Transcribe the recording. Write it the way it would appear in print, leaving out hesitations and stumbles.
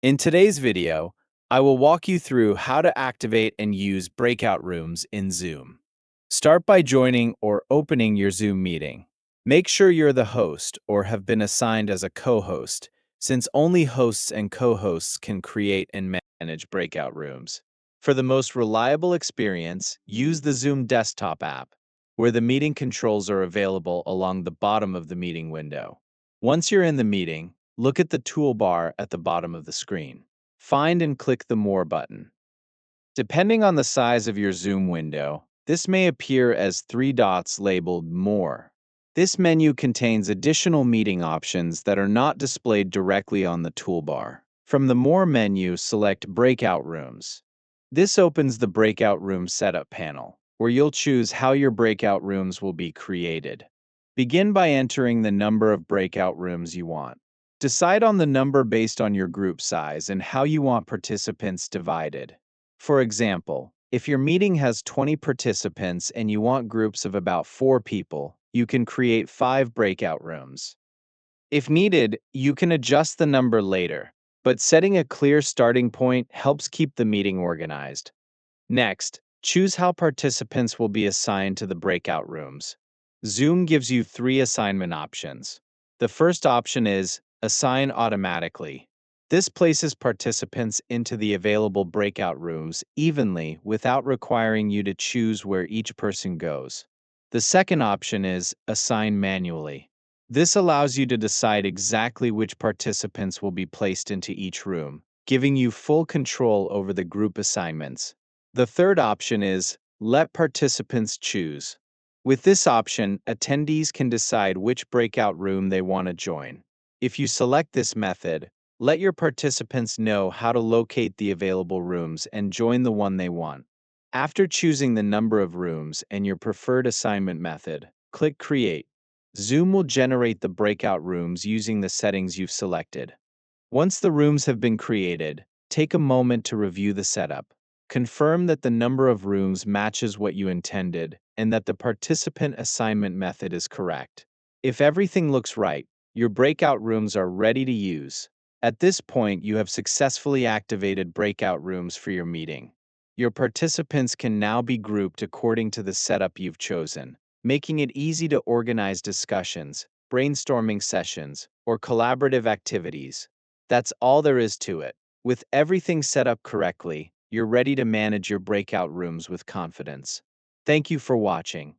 In today's video, I will walk you through how to activate and use breakout rooms in Zoom. Start by joining or opening your Zoom meeting. Make sure you're the host or have been assigned as a co-host, since only hosts and co-hosts can create and manage breakout rooms. For the most reliable experience, use the Zoom desktop app, where the meeting controls are available along the bottom of the meeting window. Once you're in the meeting, look at the toolbar at the bottom of the screen. Find and click the More button. Depending on the size of your Zoom window, this may appear as three dots labeled More. This menu contains additional meeting options that are not displayed directly on the toolbar. From the More menu, select Breakout Rooms. This opens the Breakout Room Setup panel, where you'll choose how your breakout rooms will be created. Begin by entering the number of breakout rooms you want. Decide on the number based on your group size and how you want participants divided. For example, if your meeting has 20 participants and you want groups of about 4 people, you can create 5 breakout rooms. If needed, you can adjust the number later, but setting a clear starting point helps keep the meeting organized. Next, choose how participants will be assigned to the breakout rooms. Zoom gives you 3 assignment options. The first option is Assign Automatically. This places participants into the available breakout rooms evenly without requiring you to choose where each person goes. The second option is Assign Manually. This allows you to decide exactly which participants will be placed into each room, giving you full control over the group assignments. The third option is Let Participants Choose. With this option, attendees can decide which breakout room they want to join. If you select this method, let your participants know how to locate the available rooms and join the one they want. After choosing the number of rooms and your preferred assignment method, click Create. Zoom will generate the breakout rooms using the settings you've selected. Once the rooms have been created, take a moment to review the setup. Confirm that the number of rooms matches what you intended and that the participant assignment method is correct. If everything looks right, your breakout rooms are ready to use. At this point, you have successfully activated breakout rooms for your meeting. Your participants can now be grouped according to the setup you've chosen, making it easy to organize discussions, brainstorming sessions, or collaborative activities. That's all there is to it. With everything set up correctly, you're ready to manage your breakout rooms with confidence. Thank you for watching.